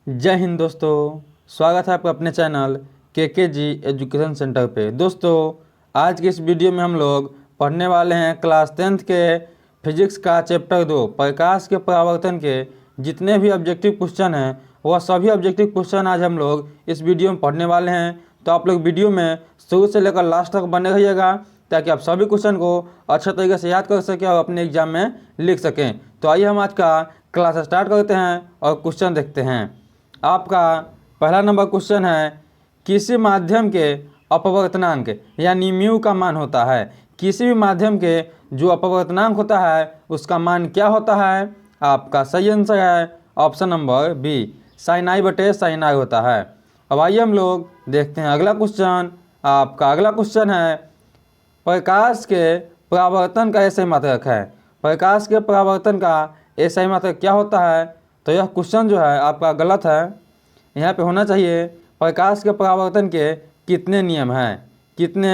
जय हिंद दोस्तों, स्वागत है आपका अपने चैनल KKG एजुकेशन सेंटर पे। दोस्तों, आज की इस वीडियो में हम लोग पढ़ने वाले हैं क्लास 10th के फिजिक्स का चैप्टर 2 प्रकाश के परावर्तन के जितने भी ऑब्जेक्टिव क्वेश्चन हैं वह सभी ऑब्जेक्टिव क्वेश्चन आज हम लोग इस वीडियो में पढ़ने वाले हैं। तो आप लोग वीडियो में शुरू से लेकर लास्ट तक बने रहिएगा ताकि आप सभी क्वेश्चन को अच्छे तरीके से याद कर सकें और अपने एग्जाम में लिख सकें। तो आइए हम आज का क्लास स्टार्ट करते हैं और क्वेश्चन देखते हैं। आपका पहला नंबर क्वेश्चन है, किसी माध्यम के अपवर्तनांक यानी म्यू का मान होता है। किसी भी माध्यम के जो अपवर्तनांक होता है उसका मान क्या होता है? आपका सही आंसर है ऑप्शन नंबर बी, साइन आई बटे साइन आर होता है। अब आइए हम लोग देखते हैं अगला क्वेश्चन। आपका अगला क्वेश्चन है, प्रकाश के परावर्तन का एसआई मात्रक है। प्रकाश के परावर्तन का एसआई मात्रक क्या होता है? तो यह क्वेश्चन जो है आपका गलत है। यहाँ पे होना चाहिए प्रकाश के परावर्तन के कितने नियम हैं, कितने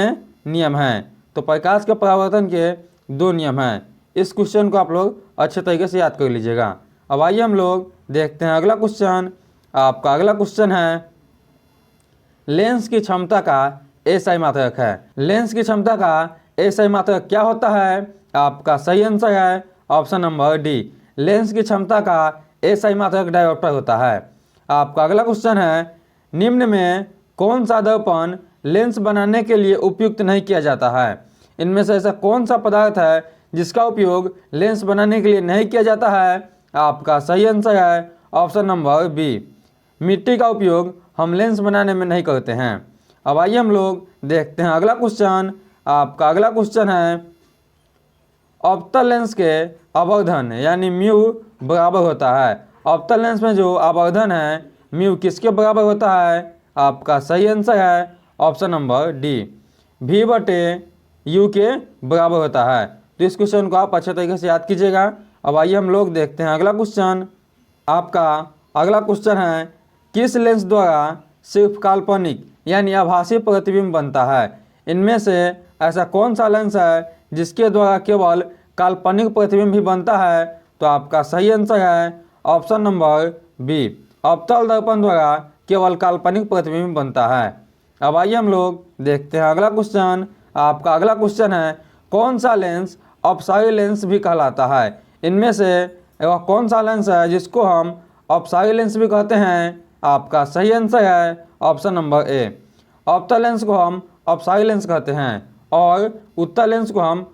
नियम हैं। तो प्रकाश के परावर्तन के 2 नियम हैं। इस क्वेश्चन को आप लोग अच्छे तरीके से याद कर लीजिएगा। अब आइए हम लोग देखते हैं अगला क्वेश्चन। आपका अगला क्वेश्चन है, लेंस की क्षमता का एसआई मात्रक है। लेंस की क्षमता का एसआई मात्रक क्या होता है? आपका सही आंसर है ऑप्शन नंबर डी, लेंस की क्षमता का एसआई मात्रक डायोप्टर होता है। आपका अगला क्वेश्चन है, निम्न में कौन सा दर्पण लेंस बनाने के लिए उपयुक्त नहीं किया जाता है? इनमें से ऐसा कौन सा पदार्थ है जिसका उपयोग लेंस बनाने के लिए नहीं किया जाता है? आपका सही आंसर है ऑप्शन नंबर बी, मिट्टी का उपयोग हम लेंस बनाने में नहीं करते हैं। अब आइए हम लोग देखते हैं अगला क्वेश्चन। आपका अगला क्वेश्चन है, अवतल लेंस के आवर्धन यानी म्यू बराबर होता है। अवतल लेंस में जो आवर्धन है म्यू किसके बराबर होता है? आपका सही आंसर है ऑप्शन नंबर डी, भी बटे यू के बराबर होता है। तो इस क्वेश्चन को आप अच्छे तरीके से याद कीजिएगा। अब आइए हम लोग देखते हैं अगला क्वेश्चन। आपका अगला क्वेश्चन है, किस लेंस द्वारा सिर्फ काल्पनिक यानी आभासी प्रतिबिंब बनता है? इनमें से ऐसा कौन सा लेंस है जिसके द्वारा केवल काल्पनिक प्रतिबिंब भी बनता है? तो आपका सही आंसर है ऑप्शन नंबर बी, अवतल दर्पण द्वारा केवल काल्पनिक प्रतिबिंब बनता है। अब आइए हम लोग देखते हैं अगला क्वेश्चन। आपका अगला क्वेश्चन है, कौन सा लेंस अपसारी लेंस भी कहलाता है? इनमें से वह कौन सा लेंस है जिसको हम अपसारी लेंस भी कहते हैं? आपका सही आंसर है ऑप्शन नंबर ए, अवतल लेंस को हम अपसारी लेंस कहते हैं और उत्तल लेंस को हम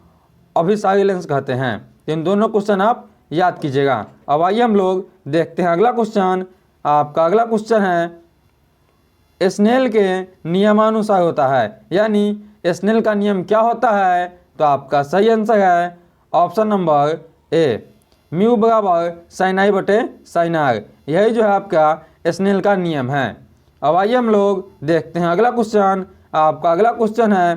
अभिसारी लेंस कहते हैं। इन दोनों क्वेश्चन आप याद कीजिएगा। अब आइए हम लोग देखते हैं अगला क्वेश्चन। आपका अगला क्वेश्चन है, स्नेल के नियमानुसार होता है, यानी स्नेल का नियम क्या होता है? तो आपका सही आंसर है ऑप्शन नंबर ए, म्यू बराबर साइन आई बटे साइन आर। यही जो है आपका स्नेल का नियम है। अब आइए हम लोग देखते हैं अगला क्वेश्चन। आपका अगला क्वेश्चन है,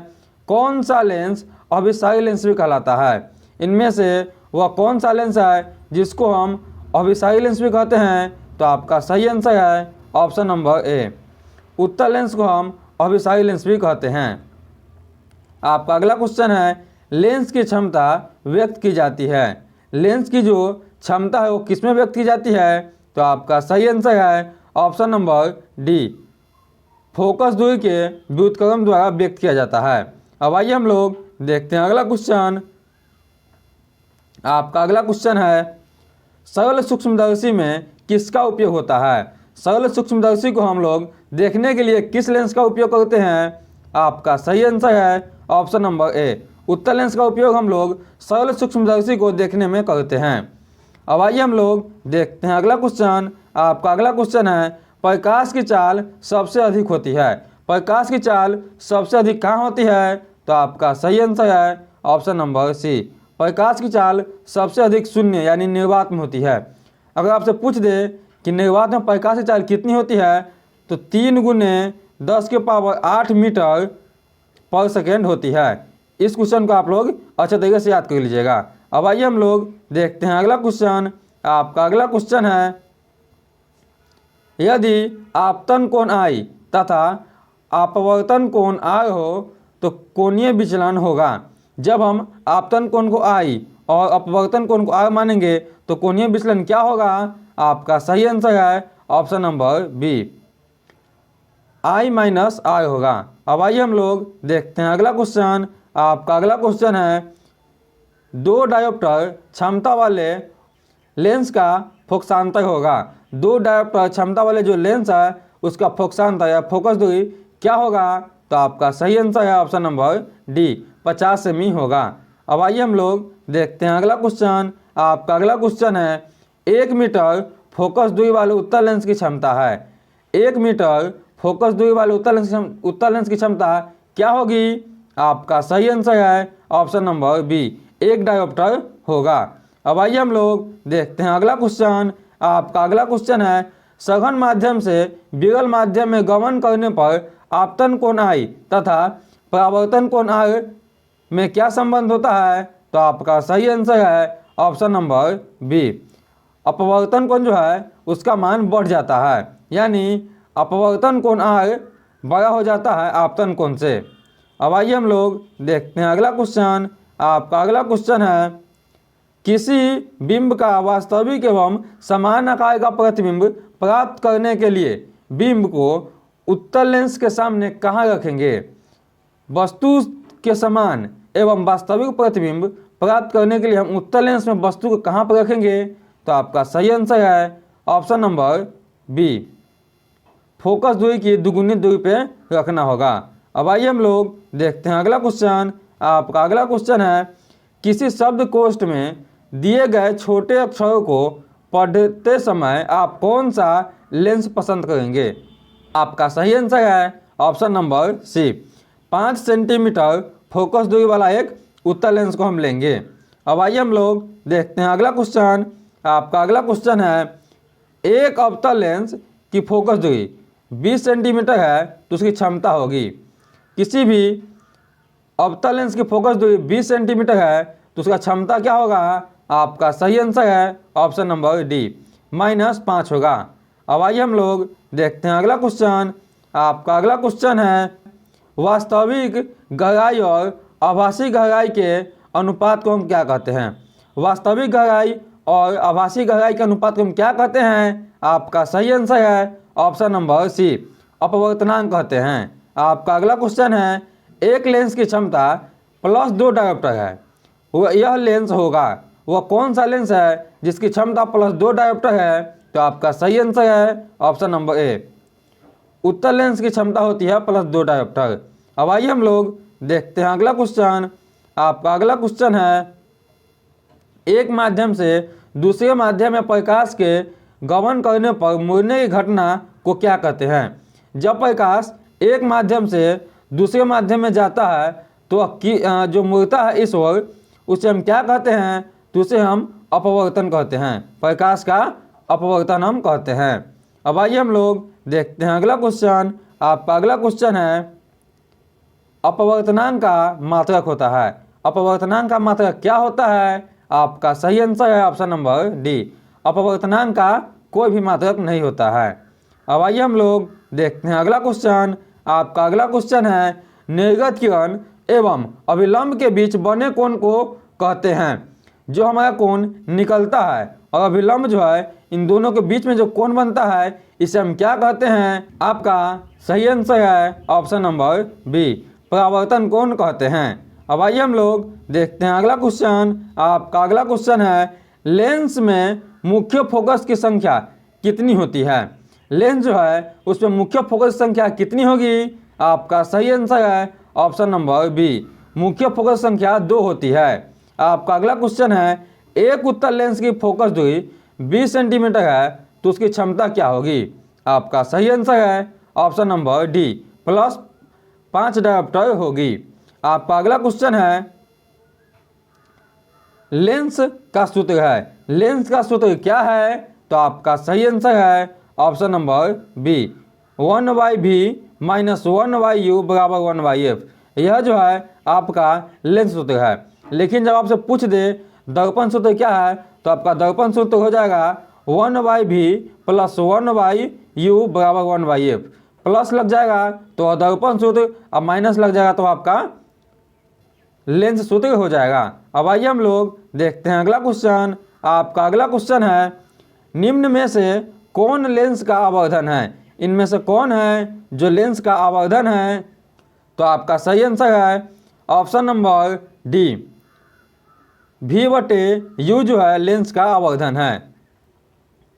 कौन सा लेंस अभिसारी लेंस भी कहलाता है? इनमें से वह कौन सा लेंस है जिसको हम अभिसारी लेंस भी कहते हैं? तो आपका सही आंसर है ऑप्शन नंबर ए, उत्तल लेंस को हम अभिसारी लेंस भी कहते हैं। आपका अगला क्वेश्चन है, लेंस की क्षमता व्यक्त की जाती है। लेंस की जो क्षमता है वो किसमें व्यक्त की जाती है? तो आपका सही आंसर है ऑप्शन नंबर डी, फोकस दूरी के व्युत्क्रम द्वारा व्यक्त किया जाता है। अब आइए हम लोग देखते हैं अगला क्वेश्चन। आपका अगला क्वेश्चन है, सरल सूक्ष्मदर्शी में किसका उपयोग होता है? सरल सूक्ष्मदर्शी को हम लोग देखने के लिए किस लेंस का उपयोग करते हैं? आपका सही आंसर है ऑप्शन नंबर ए, उत्तल लेंस का उपयोग हम लोग सरल सूक्ष्मदर्शी को देखने में करते हैं। अब आइए हम लोग देखते हैं अगला क्वेश्चन। आपका अगला क्वेश्चन है, प्रकाश की चाल सबसे अधिक होती है। प्रकाश की चाल सबसे अधिक कहाँ होती है? तो आपका सही आंसर है ऑप्शन नंबर सी, प्रकाश की चाल सबसे अधिक शून्य यानी निर्वात में होती है। अगर आपसे पूछ दे कि निर्वात में प्रकाश की चाल कितनी होती है तो 3 × 10⁸ मीटर पर सेकेंड होती है। इस क्वेश्चन को आप लोग अच्छे तरीके से याद कर लीजिएगा। अब आइए हम लोग देखते हैं अगला क्वेश्चन। आपका अगला क्वेश्चन है, यदि आपतन कोण आई तथा अपवर्तन कोण आर हो तो कोणीय विचलन होगा। जब हम आपतन कोण को आई और अपवर्तन कोण को आर मानेंगे तो कोणीय विचलन क्या होगा? आपका सही आंसर है option number B I minus R होगा। अब आइए हम लोग देखते हैं अगला क्वेश्चन। आपका अगला क्वेश्चन है, दो डायोप्टर क्षमता वाले लेंस का फोकसांतर होगा। दो डायोप्टर क्षमता वाले जो लेंस है उसका फोकसांतर या फोकस दूरी क्या होगा? तो आपका सही आंसर है ऑप्शन नंबर डी 50 सेमी होगा। अब आइए हम लोग देखते हैं अगला क्वेश्चन। आपका अगला क्वेश्चन है, 1 मीटर फोकस दूरी वाले उत्तल लेंस की क्षमता है। 1 मीटर फोकस दूरी वाले उत्तल लेंस की क्षमता क्या होगी? आपका सही आंसर है ऑप्शन नंबर बी 1 डायोप्टर होगा। अब आइए हम लोग देखते हैं अगला क्वेश्चन। आपका अगला क्वेश्चन है, सघन माध्यम से विरल माध्यम में गमन करने पर आपतन कोण आई तथा परावर्तन कोण आर में क्या संबंध होता है? तो आपका सही आंसर है ऑप्शन नंबर बी अपवर्तन कोण जो है उसका मान बढ़ जाता है, यानी अपवर्तन कोण आर बड़ा हो जाता है आपतन कोण से। अब आइए हम लोग देखते हैं अगला क्वेश्चन। आपका अगला क्वेश्चन है, किसी बिंब का वास्तविक एवं समान आकार का प्रतिबिंब प्राप्त करने के लिए बिंब को उत्तल लेंस के सामने कहाँ रखेंगे? वस्तु के समान एवं वास्तविक प्रतिबिंब प्राप्त करने के लिए हम उत्तल लेंस में वस्तु को कहाँ पर रखेंगे? तो आपका सही आंसर है ऑप्शन नंबर बी फोकस दूरी की दुगुनी दूरी पे रखना होगा। अब आइए हम लोग देखते हैं अगला क्वेश्चन। आपका अगला क्वेश्चन है, किसी शब्द कोष्ठ में दिए गए छोटे अक्षरों को पढ़ते समय आप कौन सा लेंस पसंद करेंगे? आपका सही आंसर है option number C 5 centimetre focus दूरी वाला एक उत्तल लेंस को हम लेंगे। अब आइए हम लोग देखते हैं अगला क्वेश्चन। आपका अगला क्वेश्चन है, एक अवतल लेंस की फोकस दूरी 20 सेंटीमीटर है तो उसकी क्षमता होगी। किसी भी अवतल लेंस की फोकस दूरी 20 सेंटीमीटर है तो उसका क्षमता क्या होगा? आपका सही आंसर है ऑप्शन नंबर डी -5 होगा। अब आइए हम लोग देखते हैं अगला क्वेश्चन। आपका अगला क्वेश्चन है, वास्तविक गहराई और आभासी गहराई के अनुपात को हम क्या कहते हैं? वास्तविक गहराई और आभासी गहराई के अनुपात को हम क्या कहते हैं? आपका सही आंसर है ऑप्शन नंबर सी अपवर्तनांक कहते हैं। आपका अगला क्वेश्चन है, एक लेंस की क्षमता +2 डायोप्टर है, वह यह लेंस होगा, वह कौन सा लेंस है जिसकी क्षमता +2 डायोप्टर है? तो आपका सही आंसर है ऑप्शन नंबर ए उत्तल लेंस की क्षमता होती है +2 डायोप्टर। अब आइए हम लोग देखते हैं अगला क्वेश्चन। आपका अगला क्वेश्चन है, एक माध्यम से दूसरे माध्यम में प्रकाश के गमन करने पर मुड़ने की घटना को क्या कहते हैं? जब प्रकाश एक माध्यम से दूसरे माध्यम में जाता है तो जो मुड़ता है इस ओर उसे हम क्या कहते हैं? तो उसे हम अपवर्तन कहते हैं, प्रकाश का अपवर्तन हम कहते हैं। अब आइए हम लोग देखते हैं अगला क्वेश्चन। आपका अगला क्वेश्चन है, अपवर्तनांक का मात्रक होता है। अपवर्तनांक का मात्रक क्या होता है? आपका सही आंसर है ऑप्शन नंबर डी अपवर्तनांक का कोई भी मात्रक नहीं होता है। अब आइए हम लोग देखते हैं अगला क्वेश्चन। आपका अगला क्वेश्चन है, निर्गत किरण एवं अभिलंब के बीच बने कोण को कहते हैं? जो हमारा कोण निकलता है और अभिलंब जो है इन दोनों के बीच में जो कोण बनता है इसे हम क्या कहते हैं? आपका सही आंसर है ऑप्शन नंबर बी परावर्तन कोण कहते हैं। अब आइए हम लोग देखते हैं अगला क्वेश्चन। आपका अगला क्वेश्चन है, लेंस में मुख्य फोकस की संख्या कितनी होती है? लेंस जो है उसमें मुख्य फोकस संख्या कितनी होगी? आपका सही आंसर है ऑप्शन नंबर बी मुख्य फोकस संख्या 2 होती है। आपका अगला क्वेश्चन है, एक उत्तल लेंस की फोकस दूरी 20 सेंटीमीटर है तो उसकी क्षमता क्या होगी? आपका सही आंसर है ऑप्शन नंबर डी +5 डायोप्टर होगी। आपका अगला क्वेश्चन है, लेंस का सूत्र है, लेंस का सूत्र क्या है? तो आपका सही आंसर है option number B 1/v - 1/u = 1/f। यह जो है आपका लेंस सूत्र है। लेकिन जब आपसे पूछ दे दर्पण सूत्र क्या है तो आपका दर्पण सूत्र हो जाएगा 1/v + 1/u = 1/f। प्लस लग जाएगा तो दर्पण सूत्र और माइनस लग जाएगा तो आपका लेंस सूत्र हो जाएगा। अब आइए हम लोग देखते हैं अगला क्वेश्चन। आपका अगला क्वेश्चन है, निम्न में से कौन लेंस का आवर्धन है? इनमें से कौन है जो लेंस का आवर्धन है? तो आपका सही आंसर है ऑप्शन नंबर डी, V/U जो है लेंस का आवर्धन है।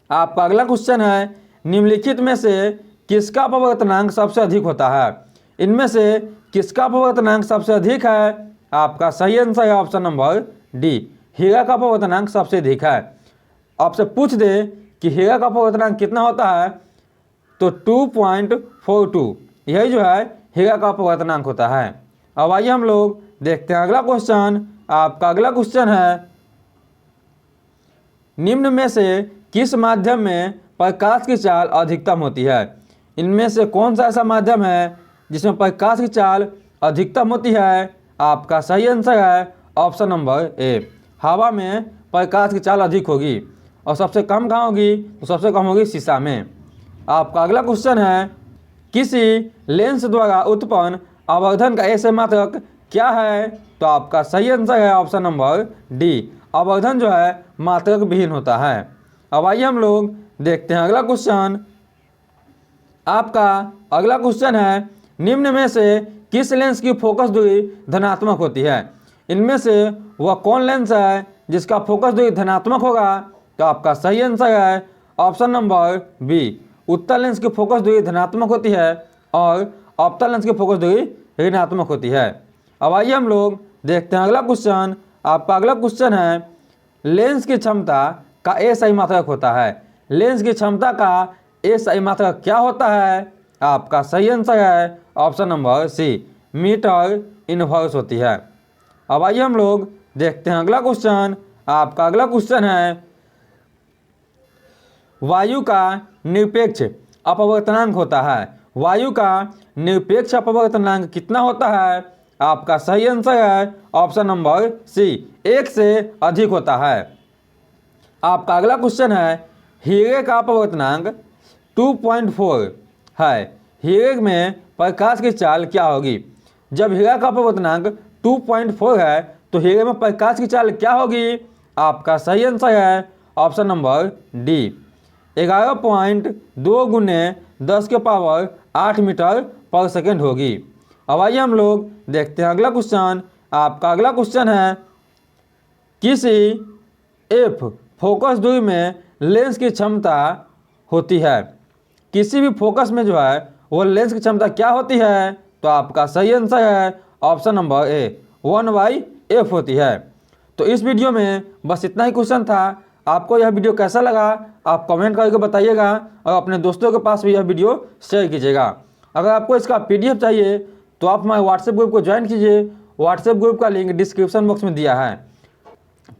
आपका अगला क्वेश्चन है, निम्नलिखित में से किसका अपवर्तनांक सबसे अधिक होता है? इनमें से किसका अपवर्तनांक सबसे अधिक है? आपका सही आंसर है ऑप्शन नंबर डी, हीरा का अपवर्तनांक सबसे अधिक है। आपसे पूछ दे कि हीरा का अपवर्तनांक कितना होता है, तो 2.42 यही जो है हीरा का अपवर्तनांक होता है। अब आइए हम लोग देखते हैं अगला क्वेश्चन। आपका अगला क्वेश्चन है, निम्न में से किस माध्यम में प्रकाश की चाल अधिकतम होती है? इनमें से कौन सा ऐसा माध्यम है जिसमें प्रकाश की चाल अधिकतम होती है? आपका सही आंसर है ऑप्शन नंबर ए, हवा में प्रकाश की चाल अधिक होगी। और सबसे कम कहाँ होगी? तो सबसे कम होगी शीशा में। आपका अगला क्वेश्चन है, किसी लेंस द्वारा उत्पन्न आवर्धन का ऐसे मात्रक क्या है? तो आपका सही आंसर है ऑप्शन नंबर डी, आवर्धन जो है मात्रक विहीन होता है। अब आइए हम लोग देखते हैं अगला क्वेश्चन। आपका अगला क्वेश्चन है, निम्न में से किस लेंस की फोकस दूरी धनात्मक होती है? इनमें से वह कौन लेंस है जिसका फोकस दूरी धनात्मक होगा? तो आपका सही आंसर है ऑप्शन नंबर बी, उत्तल लेंस की फोकस दूरी धनात्मक होती है और अवतल लेंस की फोकस दूरी ऋणात्मक होती है। अब आइए हम लोग देखते हैं अगला क्वेश्चन। आपका अगला क्वेश्चन है, लेंस की क्षमता का एसआई मात्रक होता है। लेंस की क्षमता का एसआई मात्रक क्या होता है? आपका सही आंसर है option number C, metre inverse होती है। अब आइए हम लोग देखते हैं अगला क्वेश्चन। आपका अगला क्वेश्चन है, वायु का निरपेक्ष अपवर्तनांक होता है। वायु का निरपेक्ष अपवर्तनांक कितना होता है? आपका सही आंसर है ऑप्शन नंबर सी, 1 से अधिक होता है। आपका अगला क्वेश्चन है, हीरे का अपवर्तनांक 2.4 है। हीरे में प्रकाश की चाल क्या होगी? जब हीरा का अपवर्तनांक 2.4 है तो हीरे में प्रकाश की चाल क्या होगी? आपका सही आंसर है ऑप्शन नंबर डी, 11.2 × 10⁸ मीटर पर सेकेंड होगी। अब आइए हम लोग देखते हैं अगला क्वेश्चन। आपका अगला क्वेश्चन है, किसी एफ फोकस दूरी में लेंस की क्षमता होती है। किसी भी फोकस में जो है वो लेंस की क्षमता क्या होती है? तो आपका सही आंसर है ऑप्शन नंबर ए, 1/f होती है। तो इस वीडियो में बस इतना ही क्वेश्चन था। आपको यह वीडियो कैसा लगा आप कमेंट करके बताइएगा और अपने दोस्तों के पास भी यह वीडियो शेयर कीजिएगा। अगर आपको इसका PDF चाहिए तो आप हमारे व्हाट्सएप ग्रुप को ज्वाइन कीजिए। व्हाट्सएप ग्रुप का लिंक डिस्क्रिप्शन बॉक्स में दिया है।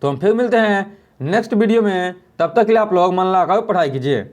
तो हम फिर मिलते हैं नेक्स्ट वीडियो में, तब तक के लिए आप लोग मन लगाकर पढ़ाई कीजिए।